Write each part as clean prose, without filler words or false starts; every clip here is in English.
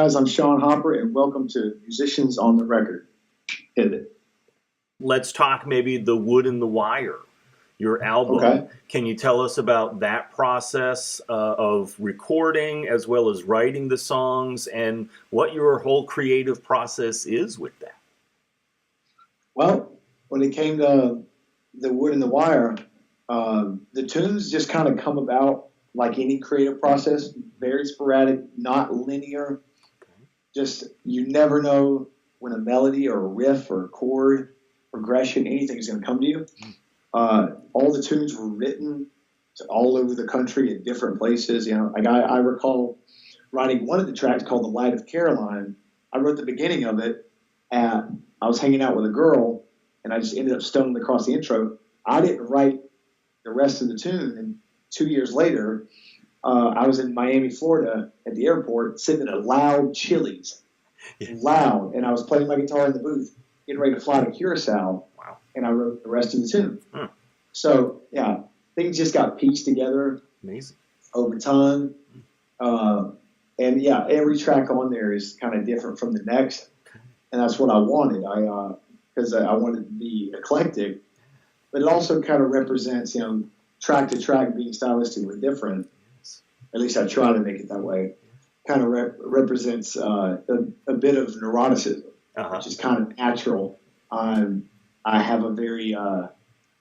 guys? I'm Shaun Hopper, and welcome to Musicians on the Record. Hit it. Let's talk maybe The Wood and the Wire, your album. Okay. Can you tell us about that process of recording as well as writing the songs and what your whole creative process is with that? Well, when it came to The Wood and the Wire, the tunes just kind of come about like any creative process, very sporadic, not linear. Just, you never know when a melody or a riff or a chord, progression, anything is going to come to you. All the tunes were written all over the country at different places. You know, like I recall writing one of the tracks called "The Light of Caroline." I wrote the beginning of it I was hanging out with a girl, and I just ended up stumbling across the intro. I didn't write the rest of the tune, and 2 years later, I was in Miami, Florida, at the airport, sitting at a loud Chili's, loud, and I was playing my guitar in the booth, getting ready to fly to Curacao. Wow. And I wrote the rest of the tune. Hmm. So, yeah, things just got pieced together. Amazing. Over time. And, yeah, every track on there is kind of different from the next. And that's what I wanted. Because I wanted to be eclectic. But it also kind of represents, track to track being stylistically different. At least I try to make it that way. Kind of represents a bit of neuroticism, which is kind of natural. I have a very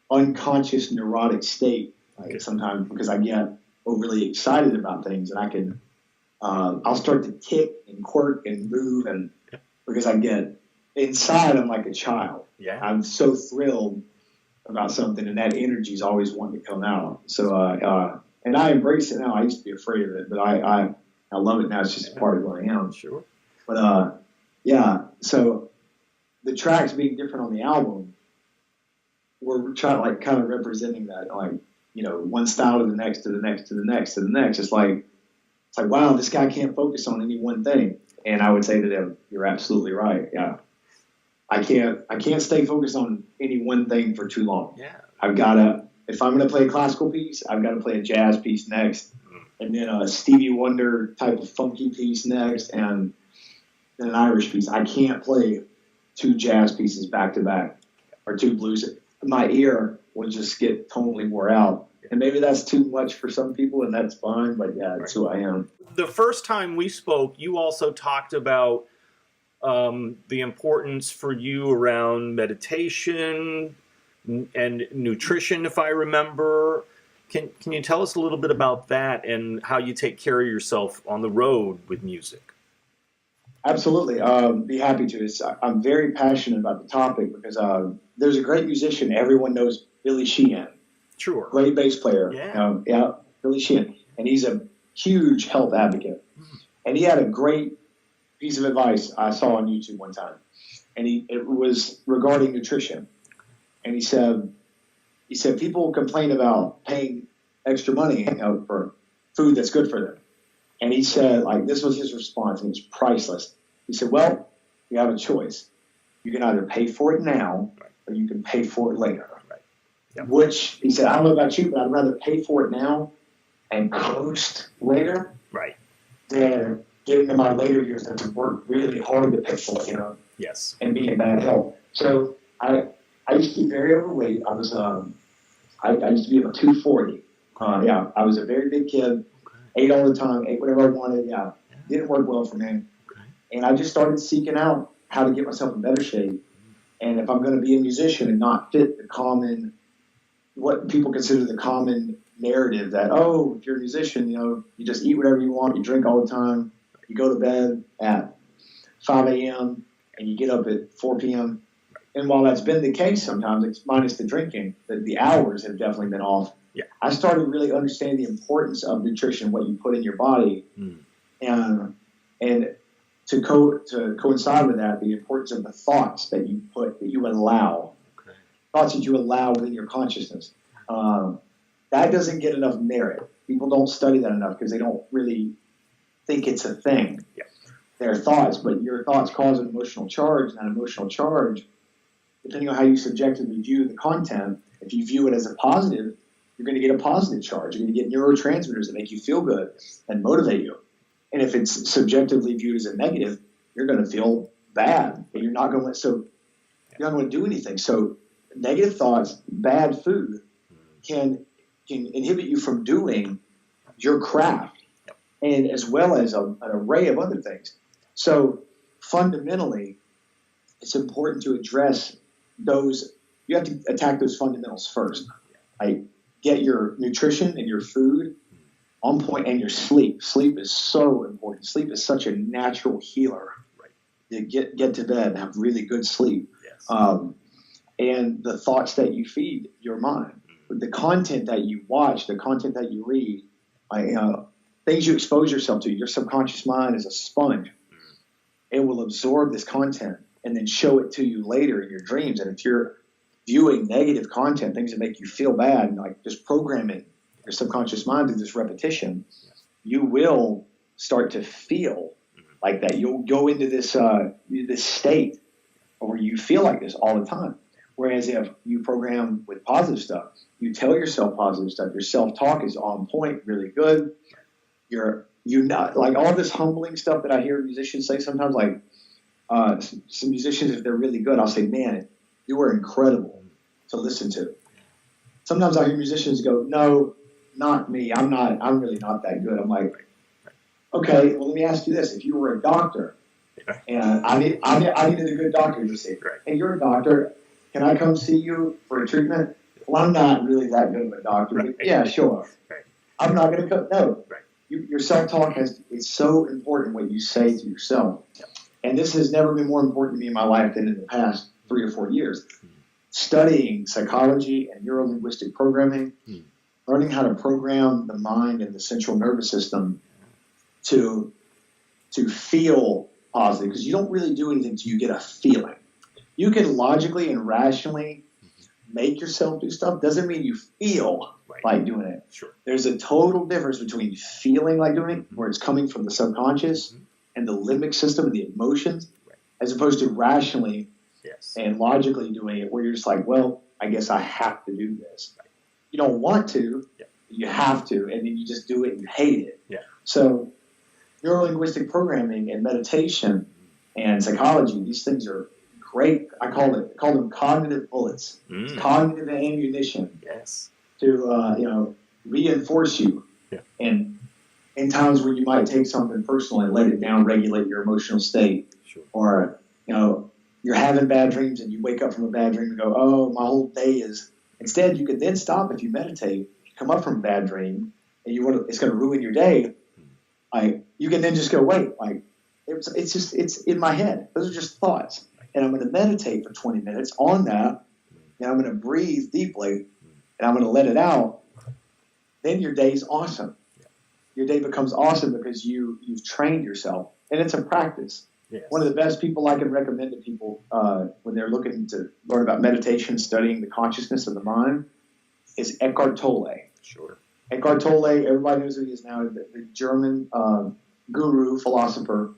unconscious neurotic state sometimes because I get overly excited about things, and I can I'll start to tick and quirk and move, and because I get inside, I'm like a child. Yeah. I'm so thrilled about something, and that energy is always wanting to come out. So and I embrace it now. I used to be afraid of it, but I love it now. It's just a part of who I am. Sure. But yeah, so the tracks being different on the album, we're trying like kind of representing that, like, one style to the next, to the next, to the next, to the next. It's like, wow, this guy can't focus on any one thing. And I would say to them, you're absolutely right. Yeah. I can't stay focused on any one thing for too long. Yeah. I've got to, if I'm going to play a classical piece, I've got to play a jazz piece next, and then a Stevie Wonder type of funky piece next, and then an Irish piece. I can't play two jazz pieces back to back or two blues. My ear will just get totally wore out. And maybe that's too much for some people, and that's fine, but yeah, that's who I am. The first time we spoke, you also talked about the importance for you around meditation and nutrition, if I remember. Can you tell us a little bit about that and how you take care of yourself on the road with music? Absolutely. Be happy to. I'm very passionate about the topic because there's a great musician. Everyone knows Billy Sheehan. Sure. Great bass player. Yeah. Billy Sheehan. And he's a huge health advocate. And he had a great piece of advice I saw on YouTube one time. And it was regarding nutrition. And he said people complain about paying extra money for food that's good for them. And he said, this was his response, and it was priceless. He said, well, you have a choice. You can either pay for it now, or you can pay for it later. Right. Yep. Which, he said, I don't know about you, but I'd rather pay for it now and coast later than get into my later years that have worked really hard to pay for it, Yes. and be in bad health. So I used to be very overweight. I was I used to be about 240. I was a very big kid. Ate all the time, ate whatever I wanted. Yeah, didn't work well for me. Okay. And I just started seeking out how to get myself in better shape. And if I'm going to be a musician and not fit the common, what people consider the common narrative that, if you're a musician, you just eat whatever you want, you drink all the time, you go to bed at 5 a.m. and you get up at 4 p.m. And while that's been the case sometimes, it's minus the drinking, the hours have definitely been off. Yeah. I started really understanding the importance of nutrition, what you put in your body, and to coincide with that, the importance of the thoughts that you allow, thoughts that you allow within your consciousness. That doesn't get enough merit. People don't study that enough because they don't really think it's a thing. Yeah. They're thoughts, but your thoughts cause an emotional charge, and that emotional charge, depending on how you subjectively view the content, if you view it as a positive, you're going to get a positive charge. You're going to get neurotransmitters that make you feel good and motivate you. And if it's subjectively viewed as a negative, you're going to feel bad, and you're not going to do anything. So negative thoughts, bad food can inhibit you from doing your craft, and as well as an array of other things. So fundamentally, it's important to address those. You have to attack those fundamentals first. Like, get your nutrition and your food on point, and your sleep. Sleep is so important. Sleep is such a natural healer. Right. You get to bed and have really good sleep. Yes. And the thoughts that you feed your mind, the content that you watch, the content that you read, things you expose yourself to. Your subconscious mind is a sponge. It will absorb this content and then show it to you later in your dreams. And if you're viewing negative content, things that make you feel bad, like just programming your subconscious mind through this repetition, you will start to feel like that. You'll go into this state where you feel like this all the time. Whereas if you program with positive stuff, you tell yourself positive stuff, your self-talk is on point, really good. You're not like all this humbling stuff that I hear musicians say sometimes, like some musicians, if they're really good, I'll say, man, you were incredible to listen to. Sometimes I hear musicians go, no, not me. I'm really not that good. I'm like, okay, well, let me ask you this. If you were a doctor and I needed a good doctor to say, hey, you're a doctor. Can I come see you for a treatment? Well, I'm not really that good of a doctor. But yeah, sure. I'm not going to come. No. Your self-talk is so important, what you say to yourself. And this has never been more important to me in my life than in the past 3 or 4 years. Studying psychology and neuro-linguistic programming, learning how to program the mind and the central nervous system to feel positive, because you don't really do anything until you get a feeling. You can logically and rationally make yourself do stuff. Doesn't mean you feel like doing it. Sure. There's a total difference between feeling like doing it, where it's coming from the subconscious and the limbic system and the emotions, as opposed to rationally and logically doing it, where you're just like, well, I guess I have to do this. You don't want to, you have to, and then you just do it and you hate it. So neuro-linguistic programming and meditation and psychology, these things are great. I call them cognitive bullets. It's cognitive ammunition to reinforce you. And in times where you might take something personal and let it down, regulate your emotional state, or you're having bad dreams and you wake up from a bad dream and go, oh, my whole day is. Instead, you can then stop if you meditate. You come up from a bad dream and it's going to ruin your day. You can then just go, wait, it's in my head. Those are just thoughts. And I'm going to meditate for 20 minutes on that, and I'm going to breathe deeply, and I'm going to let it out. Then your day's awesome. Your day becomes awesome because you've trained yourself, and it's a practice. One of the best people I can recommend to people when they're looking to learn about meditation, studying the consciousness of the mind, is Eckhart Tolle. Sure. Eckhart Tolle, everybody knows who he is now, the German guru, philosopher.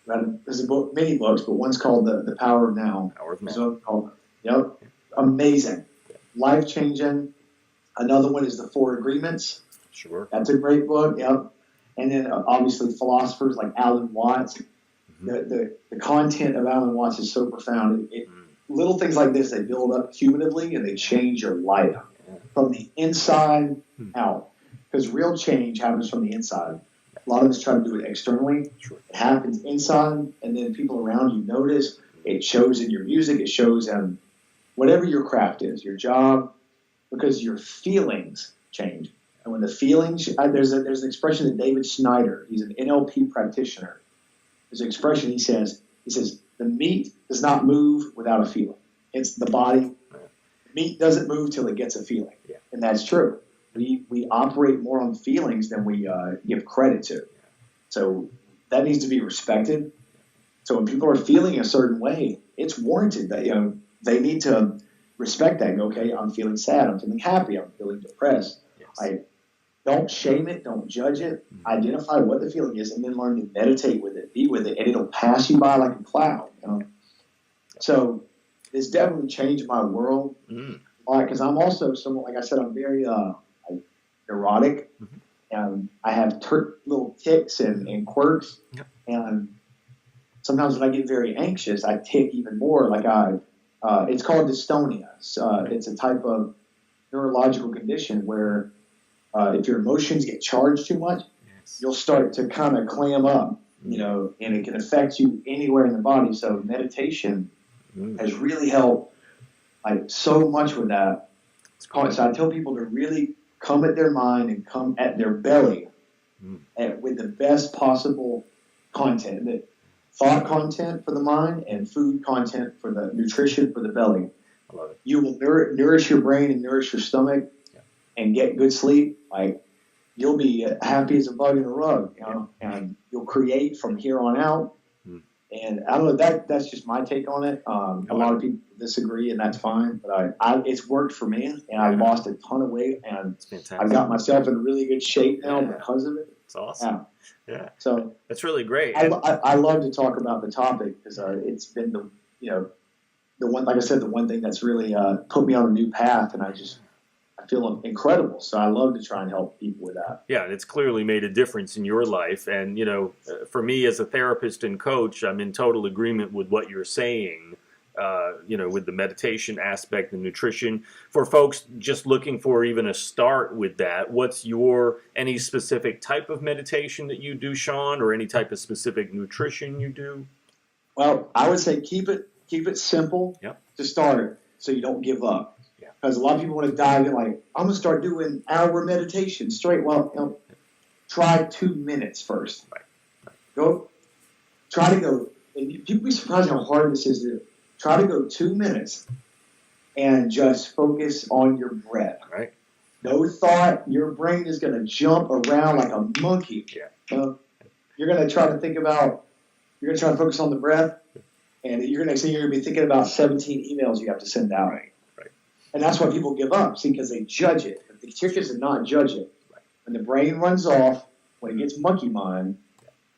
There's many books, but one's called The Power of Now. Amazing. Life-changing. Another one is The Four Agreements. Sure. That's a great book. And then obviously philosophers like Alan Watts. The content of Alan Watts is so profound. Little things like this, they build up cumulatively and they change your life from the inside out. Because real change happens from the inside. A lot of us try to do it externally. It happens inside, and then people around you notice. It shows in your music. It shows in whatever your craft is, your job, because your feelings change. And when the feelings, there's an expression that David Snyder, he's an NLP practitioner. There's an expression he says, the meat does not move without a feeling. It's the body. Meat doesn't move till it gets a feeling. And that's true. We operate more on feelings than we give credit to. So that needs to be respected. So when people are feeling a certain way, it's warranted that they need to respect that and go, okay, I'm feeling sad, I'm feeling happy, I'm feeling depressed. Don't shame it, don't judge it, identify what the feeling is, and then learn to meditate with it, be with it, and it'll pass you by like a cloud. So it's definitely changed my world. Because I'm also someone, like I said, I'm very neurotic, and I have little tics and quirks. Yep. And sometimes when I get very anxious, I tic even more. Like it's called dystonia. It's a type of neurological condition where if your emotions get charged too much, you'll start to kind of clam up, and it can affect you anywhere in the body. So meditation has really helped like so much with that. So I tell people to really come at their mind and come at their belly with the best possible content. The thought content for the mind and food content for the nutrition for the belly. I love it. You will nourish your brain and nourish your stomach and get good sleep. Like you'll be happy as a bug in a rug, and you'll create from here on out. And I don't know, that's just my take on it. A lot of people disagree, and that's fine. But it's worked for me, and I lost a ton of weight, and I've got myself in really good shape now because of it. It's awesome. Yeah. So that's really great. I love to talk about the topic because it's been the one, like I said, the one thing that's really put me on a new path, and I feel incredible. So I love to try and help people with that. Yeah, and it's clearly made a difference in your life. And, for me as a therapist and coach, I'm in total agreement with what you're saying, with the meditation aspect and nutrition. For folks just looking for even a start with that, what's any specific type of meditation that you do, Shaun, or any type of specific nutrition you do? Well, I would say keep it simple to start so you don't give up. Because a lot of people want to dive in like, I'm going to start doing hour meditation straight. Well, try 2 minutes first. Try to go, and people be surprised how hard this is to do. Try to go 2 minutes and just focus on your breath. Right. No thought. Your brain is going to jump around like a monkey. You're going to try to focus on the breath, and you're going to be thinking about 17 emails you have to send out. Right. And that's why people give up, because they judge it. But the trick is to not judge it. When the brain runs off, when it gets monkey mind,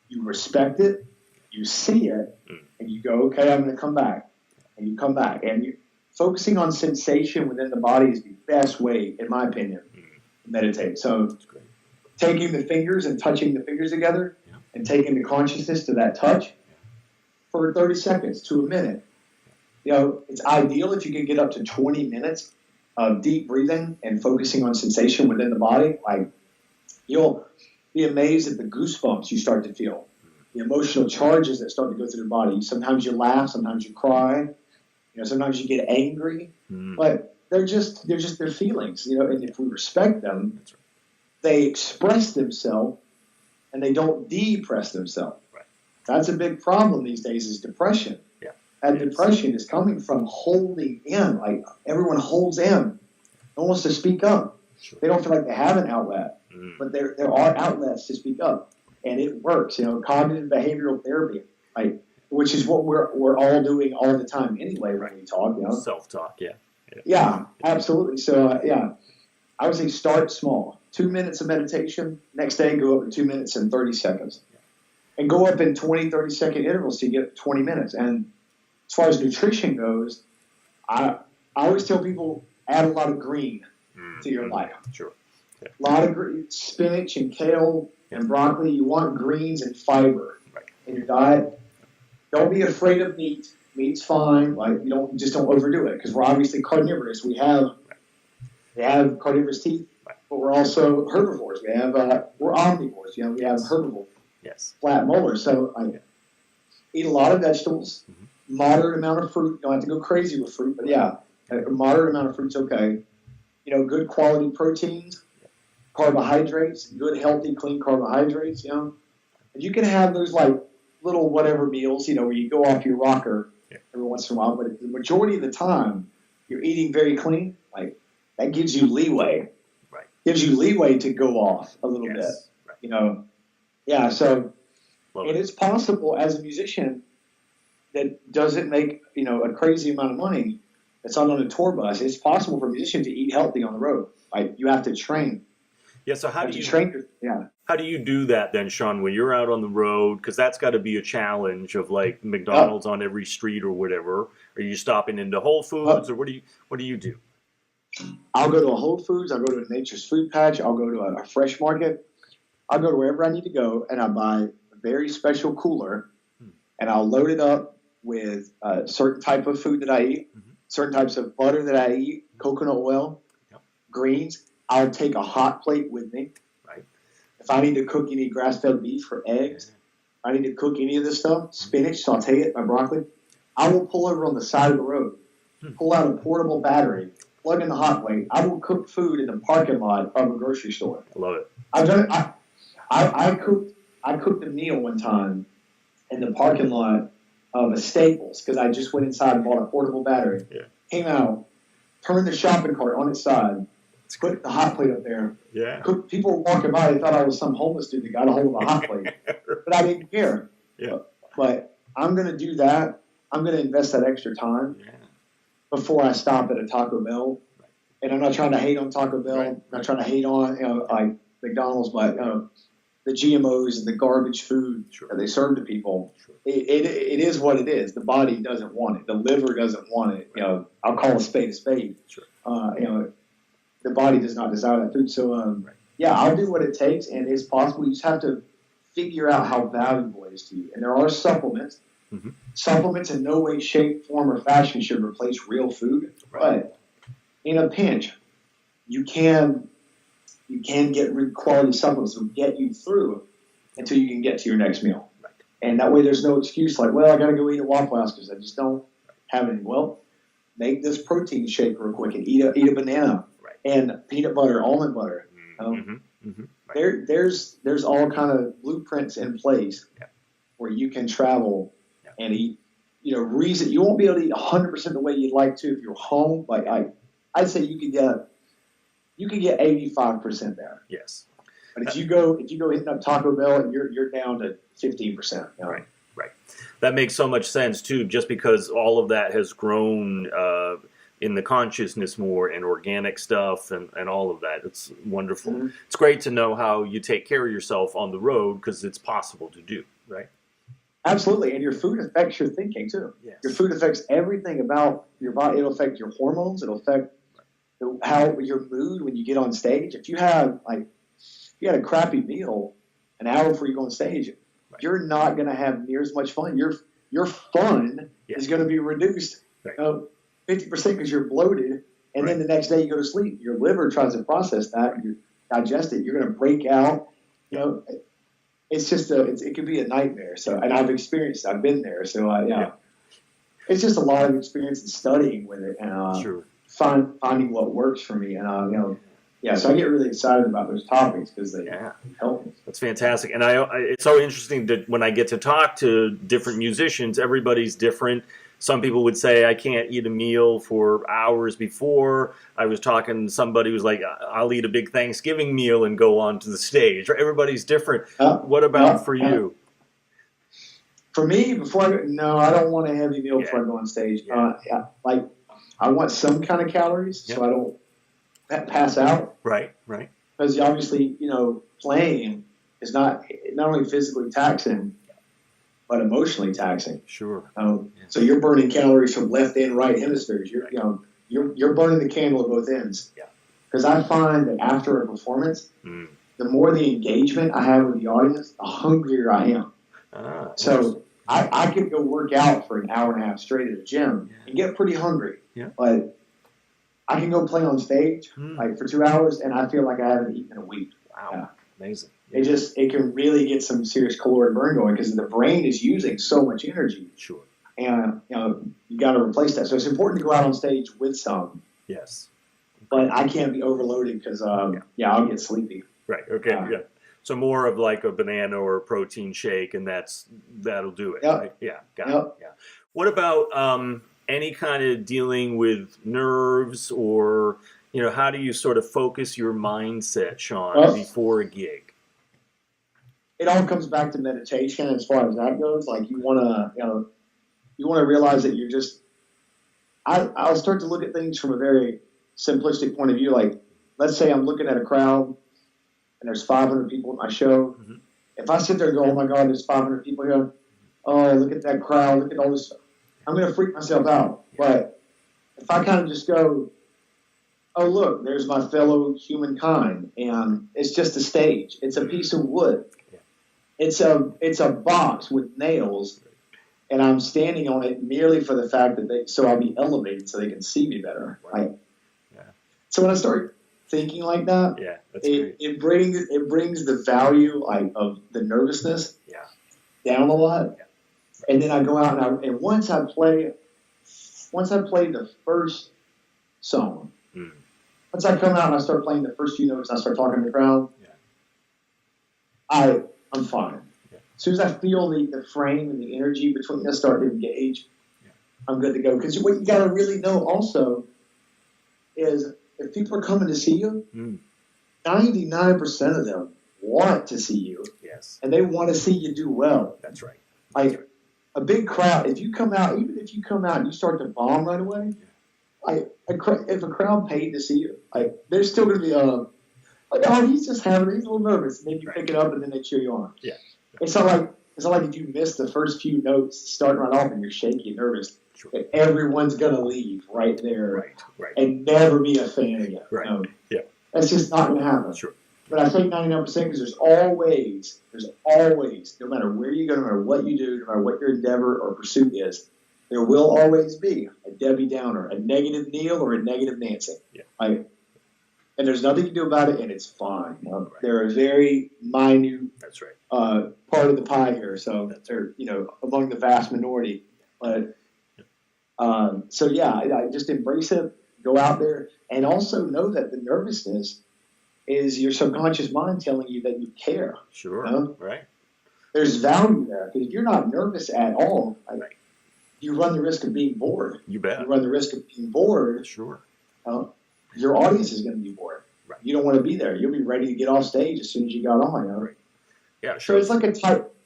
you respect it, you see it, and you go, okay, I'm going to come back. And you come back. And focusing on sensation within the body is the best way, in my opinion, to meditate. So taking the fingers and touching the fingers together and taking the consciousness to that touch for 30 seconds to a minute. It's ideal if you can get up to 20 minutes of deep breathing and focusing on sensation within the body. Like, you'll be amazed at the goosebumps you start to feel, the emotional charges that start to go through the body. Sometimes you laugh, sometimes you cry, sometimes you get angry, but they're just their feelings, and if we respect them, they express themselves and they don't depress themselves. Right. That's a big problem these days, is depression. That depression is coming from holding in. Like, everyone holds in. No one wants to speak up. Sure. They don't feel like they have an outlet. But there are outlets to speak up. And it works. Cognitive behavioral therapy, which is what we're all doing all the time anyway when we talk. Self-talk, Yeah, absolutely. So, I would say start small. 2 minutes of meditation. Next day, go up to 2 minutes and 30 seconds. And go up in 20, 30-second intervals to get 20 minutes. And as far as nutrition goes, I always tell people, add a lot of green to your life. Sure. A lot of spinach and kale and broccoli. You want greens and fiber in your diet. Don't be afraid of meat. Meat's fine. Don't overdo it, because we're obviously carnivorous. We have carnivorous teeth, but we're also herbivores. We're omnivores. We have herbivore flat molars. So eat a lot of vegetables. Moderate amount of fruit. You don't have to go crazy with fruit, but a moderate amount of fruit's okay. Good quality proteins, carbohydrates, good, healthy, clean carbohydrates, And you can have those little whatever meals, where you go off your rocker every once in a while, but the majority of the time you're eating very clean. That gives you leeway. Right. Gives you leeway to go off a little bit. Right. So it is possible as a musician that doesn't make, a crazy amount of money, that's not on a tour bus. It's possible for a musician to eat healthy on the road. You have to train. Yeah, so how do you train? How do you do that then, Shaun, when you're out on the road? Because that's got to be a challenge of McDonald's on every street or whatever. Are you stopping into Whole Foods, or what do you do? I'll go to a Whole Foods. I'll go to a Nature's Food Patch. I'll go to a fresh market. I'll go to wherever I need to go, and I'll buy a very special cooler, and I'll load it up with a certain type of food that I eat, certain types of butter that I eat, coconut oil, greens. I'll take a hot plate with me. Right. If I need to cook any grass-fed beef or eggs, I need to cook any of this stuff, spinach, saute it, my broccoli, I will pull over on the side of the road, pull out a portable battery, plug in the hot plate. I will cook food in the parking lot of a grocery store. I love it. I've done it. I cooked a meal one time in the parking lot of a Staples because I just went inside and bought a portable battery. Yeah. Came out, turned the shopping cart on its side, put the hot plate up there. Yeah. People were walking by. They thought I was some homeless dude that got a hold of a hot plate. But I didn't care. Yeah. But I'm going to do that. I'm going to invest that extra time before I stop at a Taco Bell. Right. And I'm not trying to hate on Taco Bell. Right. I'm not trying to hate on like McDonald's, but the GMOs and the garbage food that they serve to people. Sure. It is what it is. The body doesn't want it. The liver doesn't want it. Right. I'll call a spade a spade. Sure. The body does not desire that food. So, I'll do what it takes, and it's possible. You just have to figure out how valuable it is to you. And there are supplements. Mm-hmm. Supplements in no way, shape, form, or fashion should replace real food. Right. But in a pinch, you can get quality supplements that will get you through until you can get to your next meal. Right. And that way there's no excuse like, well, I got to go eat at Waffle House because I just don't have any. Well, make this protein shake real quick and eat a banana and peanut butter, almond butter. Right. There's all kind of blueprints in place where you can travel and eat. You won't be able to eat 100% the way you'd like to if you're home. Like I'd say you could get 85% there. Yes. But if you go hitting up Taco Bell, you're down to 15%. Right. That makes so much sense too, just because all of that has grown in the consciousness more and organic stuff and all of that. It's wonderful. Mm-hmm. It's great to know how you take care of yourself on the road because it's possible to do, right? Absolutely. And your food affects your thinking too. Yes. Your food affects everything about your body. It'll affect your hormones. It'll affect how your mood when you get on stage. If you had a crappy meal an hour before you go on stage, you're not going to have near as much fun. Your fun is going to be reduced 50% because you're bloated, and then the next day you go to sleep. Your liver tries to process that, you digest it. You're going to break out. It's just it could be a nightmare. So, and I've experienced. I've been there. So it's just a lot of experience and studying with it, and finding what works for me, and so I get really excited about those topics because they help me. That's fantastic, and it's so interesting that when I get to talk to different musicians, everybody's different. Some people would say I can't eat a meal for hours before. I was talking to somebody who's like, I'll eat a big Thanksgiving meal and go on to the stage. Everybody's different. What about for you? For me, I don't want a heavy meal before I go on stage. I want some kind of calories so I don't pass out. Right. Because obviously, playing is not only physically taxing, but emotionally taxing. Sure. So you're burning calories from left and right hemispheres. You're burning the candle at both ends. Yeah. Because I find that after a performance, the more the engagement I have with the audience, the hungrier I am. So I could go work out for an hour and a half straight at a gym and get pretty hungry. Yeah. But I can go play on stage for 2 hours and I feel like I haven't eaten in a week. Wow. Yeah. Amazing. It can really get some serious caloric burn going because the brain is using so much energy. Sure. And you got to replace that. So it's important to go out on stage with some. Yes. But I can't be overloaded because I'll get sleepy. Right. Okay. So more of like a banana or a protein shake, and that'll do it. Yep. Right? Yeah. Got it. Yeah. What about any kind of dealing with nerves or how do you sort of focus your mindset, Shaun, before a gig? It all comes back to meditation as far as that goes. Like you want to realize that you're just. I'll start to look at things from a very simplistic point of view. Like, let's say I'm looking at a crowd and there's 500 people at my show. Mm-hmm. If I sit there and go, oh my God, there's 500 people here. Oh, look at that crowd. Look at all this. I'm going to freak myself out. But if I kind of just go, oh, look, there's my fellow humankind, and it's just a stage. It's a piece of wood. Yeah. It's a box with nails, and I'm standing on it merely for the fact that so I'll be elevated so they can see me better. Right. Yeah. So when I start thinking like that, yeah, that's great. It brings the value of the nervousness down a lot, and then I go out and once I play the first song. Once I come out and I start playing the first few notes and I start talking to the crowd, I'm fine. Yeah. As soon as I feel the frame and the energy between us start to engage, I'm good to go. Because what you got to really know also is if people are coming to see you, 99% of them want to see you. Yes. And they want to see you do well. That's right. Like a big crowd, even if you come out and you start to bomb right away, if a crowd paid to see you, there's still going to be he's a little nervous, and then you pick it up and then they cheer you on. Yeah. It's not like if you miss the first few notes starting right off and you're shaky and nervous, that everyone's going to leave right there and never be a fan again. Right. Yeah. That's just not going to happen. Sure. But I think 99% because there's always, no matter where you go, no matter what you do, no matter what your endeavor or pursuit is, there will always be a Debbie Downer, a negative Neil, or a negative Nancy. Yeah. And there's nothing you can do about it, and it's fine. They're a very minute part of the pie here, so they're among the vast minority. But I just embrace it, go out there, and also know that the nervousness is your subconscious mind telling you that you care. Sure. Right. There's value there because if you're not nervous at all, you run the risk of being bored. You bet. You run the risk of being bored. Sure. Your audience is going to be bored. Right. You don't want to be there. You'll be ready to get off stage as soon as you got on. Right. Yeah. Sure. So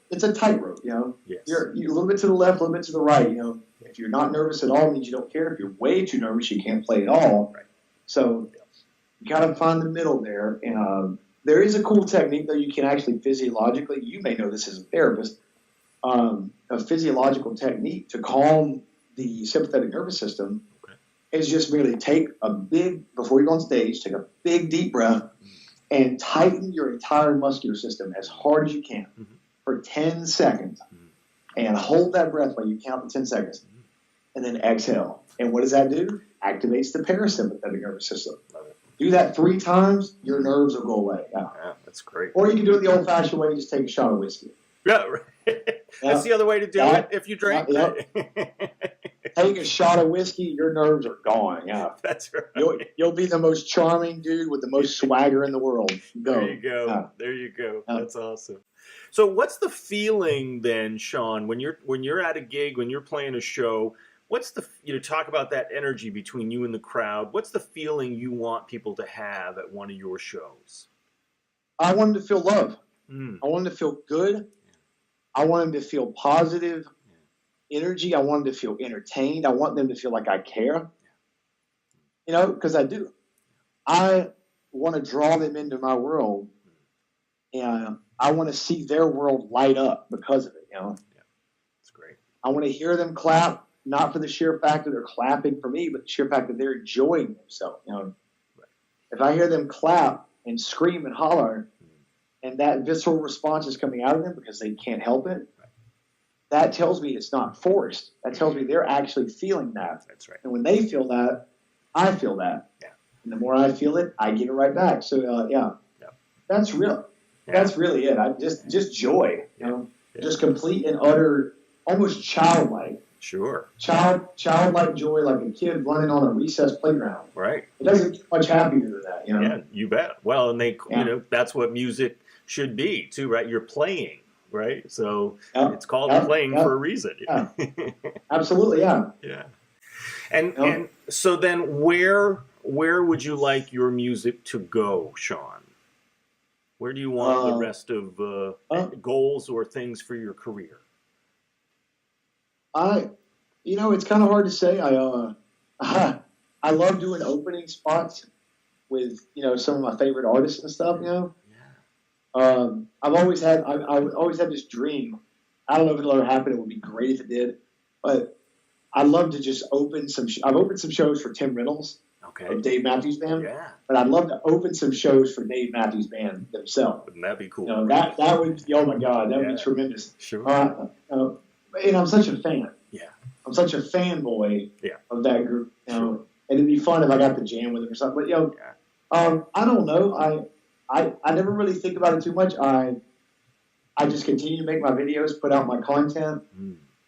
it's a tightrope. Yes. You're a little bit to the left, a little bit to the right. If you're not nervous at all, it means you don't care. If you're way too nervous, you can't play at all. Right. So you got to find the middle there. And there is a cool technique though. You can actually physiologically. You may know this as a therapist. A physiological technique to calm the sympathetic nervous system is just merely before you go on stage, take a big deep breath and tighten your entire muscular system as hard as you can for 10 seconds and hold that breath while you count to 10 seconds and then exhale. And what does that do? Activates the parasympathetic nervous system. Do that 3 times, your nerves will go away. Yeah, that's great. Or you can do it the old-fashioned way, just take a shot of whiskey. Yeah, right. That's the other way to do it if you drink. Take a shot of whiskey, your nerves are gone. Yeah, that's right. You'll be the most charming dude with the most swagger in the world. There you go. Yeah. There you go. That's awesome. So, what's the feeling then, Shaun, when you're at a gig, when you're playing a show? What's talk about that energy between you and the crowd? What's the feeling you want people to have at one of your shows? I want them to feel love. I want them to feel good. I want them to feel positive energy. I want them to feel entertained. I want them to feel like I care. Because I do. I want to draw them into my world, and I want to see their world light up because of it. Yeah, that's great. I want to hear them clap, not for the sheer fact that they're clapping for me, but the sheer fact that they're enjoying themselves. If I hear them clap and scream and holler, and that visceral response is coming out of them because they can't help it, that tells me it's not forced. That tells me they're actually feeling that. That's right. And when they feel that, I feel that. Yeah. And the more I feel it, I give it right back. So, that's real. Yeah. That's really it. Just joy, just complete and utter, almost childlike. Sure. Childlike joy, like a kid running on a recess playground. Right. It doesn't get much happier than that. Yeah, you bet. Well, and that's what music should be too, right? You're playing, right? So it's called playing for a reason. Yeah. Absolutely, yeah. Yeah. And so then where would you like your music to go, Shaun? Where do you want the rest of goals or things for your career? It's kind of hard to say. I love doing opening spots with, some of my favorite artists and stuff, I've always had this dream. I don't know if it'll ever happen. It would be great if it did. But I'd love to just open I've opened some shows for Tim Reynolds. of Dave Matthews Band. Yeah. But I'd love to open some shows for Dave Matthews Band themselves. Wouldn't that be cool? That would, oh my God, that would be tremendous. Sure. And I'm such a fan. Yeah. I'm such a fanboy of that group. And it'd be fun if I got to jam with them or something. But I don't know. I never really think about it too much. I just continue to make my videos, put out my content,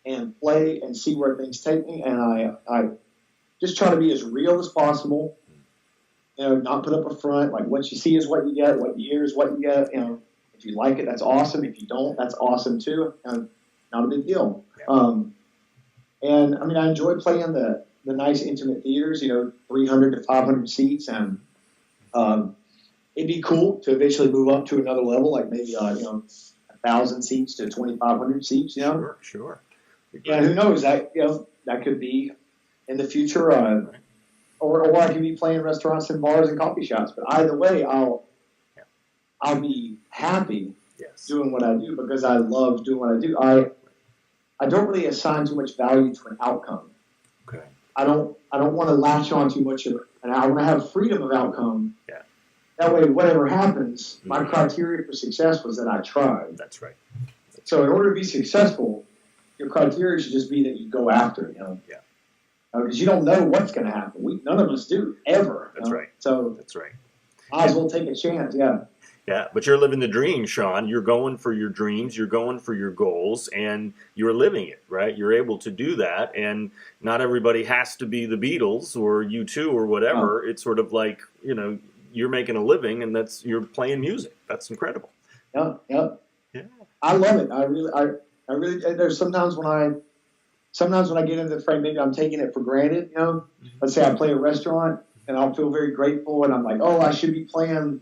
and play and see where things take me. And I just try to be as real as possible. Not put up a front. Like, what you see is what you get. What you hear is what you get. If you like it, that's awesome. If you don't, that's awesome too. Not a big deal. Yeah. And I mean, I enjoy playing the nice intimate theaters. 300 to 500 seats, and it'd be cool to eventually move up to another level, like maybe 1,000 seats to 2,500 seats. Sure. Yeah, who knows? That could be in the future, or I could be playing restaurants and bars and coffee shops. But either way, I'll be happy doing what I do because I love doing what I do. I don't really assign too much value to an outcome. Okay. I don't want to latch on too much of it, and I want to have freedom of outcome. Yeah. That way, whatever happens, my criteria for success was that I tried. That's right. So in order to be successful, your criteria should just be that you go after it. Yeah. Because you don't know what's going to happen. None of us do, ever. That's right. So that's right. Might as well take a chance, Yeah, but you're living the dream, Shaun. You're going for your dreams, you're going for your goals, and you're living it, right? You're able to do that, and not everybody has to be the Beatles or U2 or whatever. It's sort of like, you're making a living, and you're playing music. That's incredible. Yeah. I love it. I really. There's sometimes when I get into the frame, maybe I'm taking it for granted. Let's say I play a restaurant, and I'll feel very grateful, and I'm like, oh, I should be playing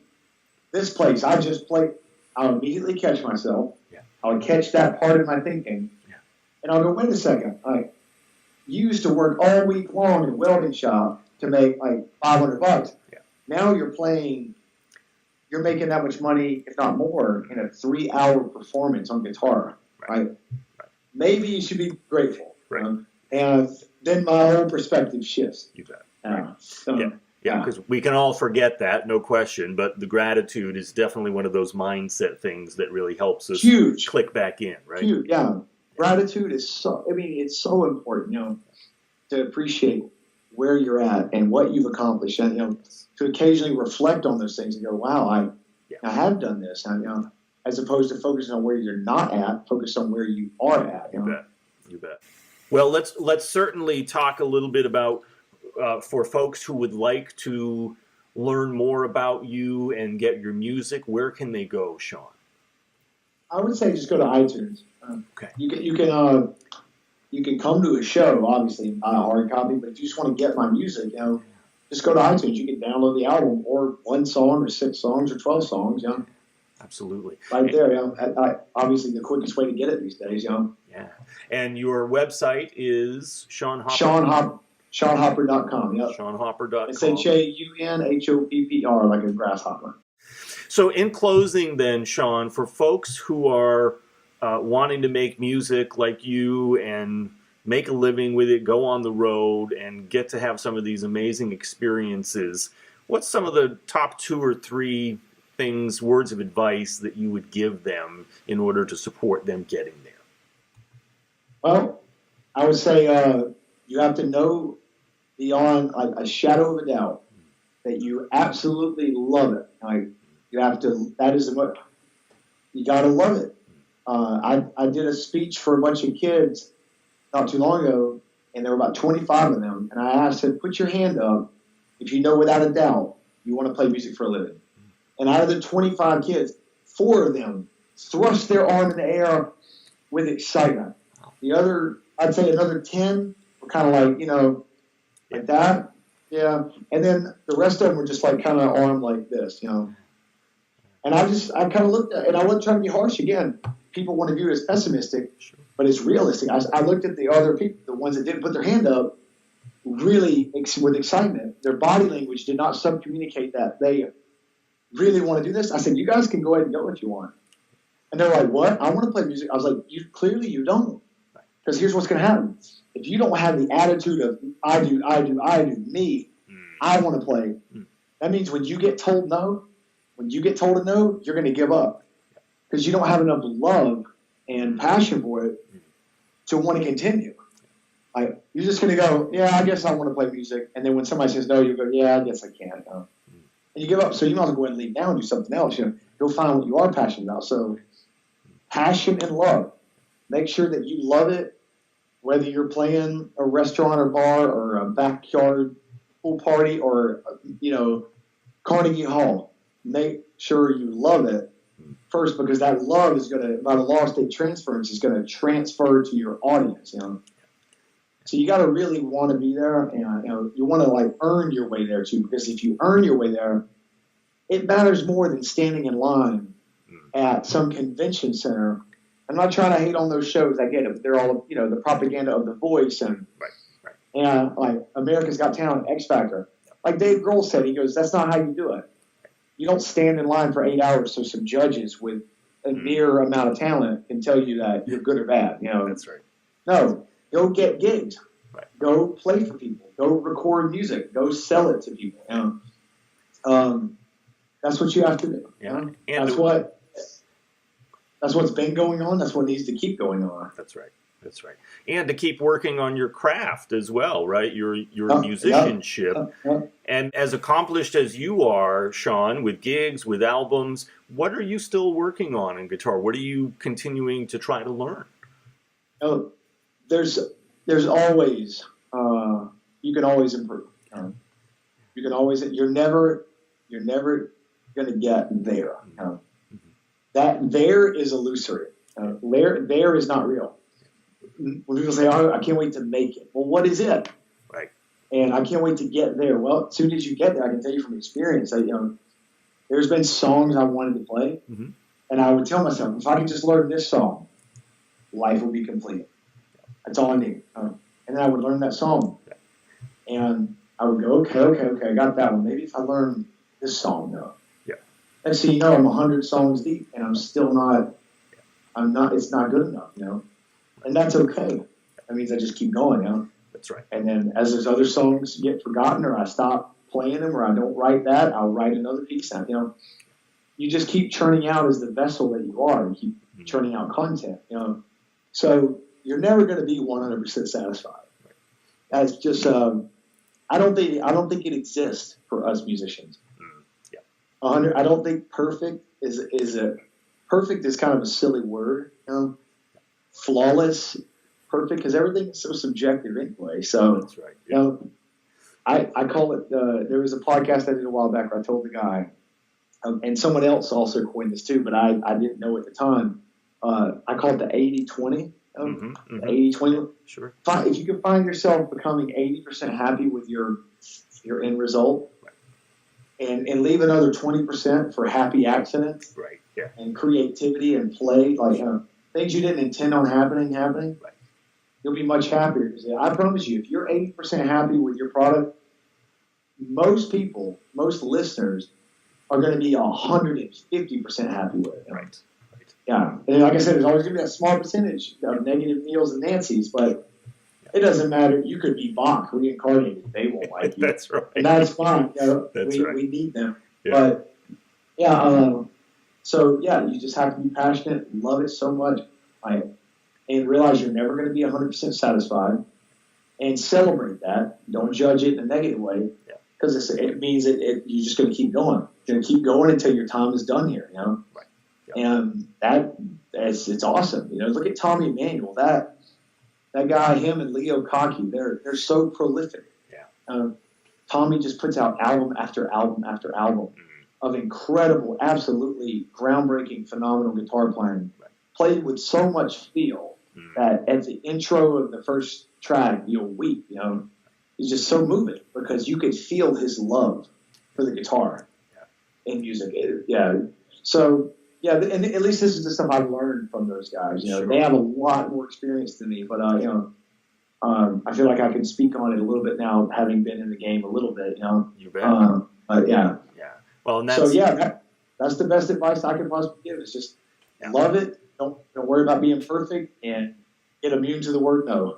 this place. I just played. I'll immediately catch myself. Yeah. I'll catch that part of my thinking, and I'll go, wait a second. You used to work all week long in a welding shop to make like $500. Yeah. Now you're making that much money, if not more, in a 3-hour performance on guitar. Right? Maybe you should be grateful. Right. And then my whole perspective shifts. You bet. Yeah, because we can all forget that, no question, but the gratitude is definitely one of those mindset things that really helps us click back in, right? Huge, yeah. Gratitude is it's so important, to appreciate where you're at and what you've accomplished, and, to occasionally reflect on those things and go, wow, I have done this, and, as opposed to focusing on where you're not at, focus on where you are at. You bet. Well, let's certainly talk a little bit about, for folks who would like to learn more about you and get your music, where can they go, Shaun? I would say just go to iTunes. Okay. You can come to a show, obviously, and buy a hard copy, but if you just want to get my music, just go to iTunes. You can download the album, or 1 song, or 6 songs, or 12 songs. Absolutely. Right there. Obviously, the quickest way to get it these days. Yeah. And your website is Shaun Hopper? ShaunHopper.com. Yep. ShaunHopper.com. It's HAUNHOPPR, like a grasshopper. So in closing then, Shaun, for folks who are wanting to make music like you and make a living with it, go on the road, and get to have some of these amazing experiences, what's some of the top 2 or 3 things, words of advice that you would give them in order to support them getting there? Well, I would say you have to know beyond a shadow of a doubt that you absolutely love it. You got to love it. I did a speech for a bunch of kids not too long ago, and there were about 25 of them, and I said, put your hand up if you know without a doubt you want to play music for a living. And out of the 25 kids, 4 of them thrust their arm in the air with excitement. The other, I'd say another 10 were kind of like, like that. Yeah. And then the rest of them were just like kind of armed like this, And I kind of looked at, and I wasn't trying to be harsh again. People want to view it as pessimistic, but it's realistic. I looked at the other people, the ones that didn't put their hand up, really with excitement. Their body language did not communicate that they really want to do this. I said, you guys can go ahead and go if you want. And they're like, what? I want to play music. I was like, clearly you don't. Because here's what's going to happen. If you don't have the attitude of I do, me, I want to play. That means when you get told no, when you get told a no, you're going to give up because you don't have enough love and passion for it to want to continue. Like, you're just going to go, yeah, I guess I want to play music. And then when somebody says no, you go, yeah, I guess I can't. And you give up. So you might as well go ahead and leave now and do something else. Go find what you are passionate about. So passion and love. Make sure that you love it, whether you're playing a restaurant or bar or a backyard pool party or, Carnegie Hall. Make sure you love it first, because that love is going to, by the law of state transference, is going to transfer to your audience. So you got to really want to be there, and you want to earn your way there too. Because if you earn your way there, it matters more than standing in line at some convention center. I'm not trying to hate on those shows. I get it. They're all the propaganda of The Voice and America's Got Talent, X Factor. Like Dave Grohl said, he goes, "That's not how you do it. You don't stand in line for 8 hours so some judges with a mere amount of talent can tell you that you're good or bad." That's right. No. Go get gigs. Right. Go play for people. Go record music. Go sell it to people. That's what you have to do. Yeah. That's what's been going on. That's what needs to keep going on. That's right. That's right. And to keep working on your craft as well, right? Your musicianship. And as accomplished as you are, Shaun, with gigs, with albums, what are you still working on in guitar? What are you continuing to try to learn? There's always you can always improve. You can always, you're never going to get there. That there is illusory. There is not real. When people say, "Oh, I can't wait to make it," well, what is it? Right. And I can't wait to get there. Well, as soon as you get there, I can tell you from experience. There's been songs I wanted to play, and I would tell myself, if I could just learn this song, life will be complete. That's all I need. And then I would learn that song. And I would go, okay, I got that one. Maybe if I learn this song, though. Yeah. And so, I'm 100 songs deep, and I'm still not, it's not good enough, And that's okay. That means I just keep going, That's right. And then as those other songs get forgotten, or I stop playing them, or I don't write that, I'll write another piece. You just keep churning out as the vessel that you are. You keep churning out content, So you're never going to be 100% satisfied. Right. That's just I don't think it exists for us musicians. Yeah. 100. I don't think perfect perfect is kind of a silly word. Flawless, perfect, because everything is so subjective anyway. So that's right. I call it. There was a podcast I did a while back where I told the guy, and someone else also coined this too, but I didn't know at the time. I call it the 80-20. 80-20. Sure. If you can find yourself becoming 80% happy with your end result, and leave another 20% for happy accidents, right? Yeah. And creativity and play, things you didn't intend on happening. Right. You'll be much happier. Because I promise you, if you're 80% happy with your product, most listeners are going to be 150% happy with it. Right. Yeah, and like I said, there's always going to be a small percentage of negative Neils and Nancy's, but it doesn't matter. You could be Bach reincarnated; they won't like you. That's right, and that's fine. That's right. We need them, yeah. But so you just have to be passionate, love it so much, and realize you're never going to be 100% satisfied, and celebrate that. Don't judge it in a negative way, because it means you're just going to keep going. You're going to keep going until your time is done here. Right. And it's awesome. Look at Tommy Emmanuel. That guy, him and Leo Cocky, they're so prolific. Yeah. Tommy just puts out album after album after album of incredible, absolutely groundbreaking, phenomenal guitar playing. Right. Played with so much feel that at the intro of the first track, you'll weep. He's just so moving because you could feel his love for the guitar and music. So. Yeah, and at least this is the stuff I've learned from those guys. Sure. They have a lot more experience than me, but I feel like I can speak on it a little bit now, having been in the game a little bit. You bet. But yeah. Well, and that's the best advice I can possibly give. Is just love it. Don't worry about being perfect, and get immune to the word no.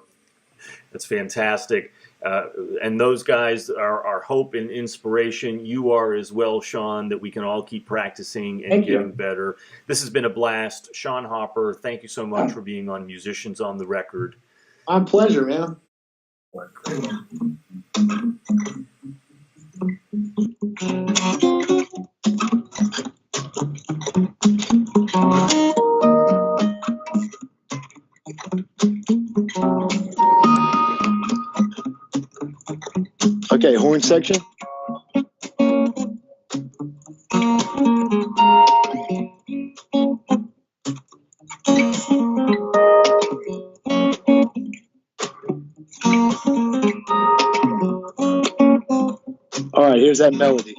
That's fantastic. And those guys are our hope and inspiration. You are as well, Shaun, that we can all keep practicing and getting better. This has been a blast. Shaun Hopper, thank you so much for being on Musicians on the Record. My pleasure, man. Okay, horn section. All right, here's that melody.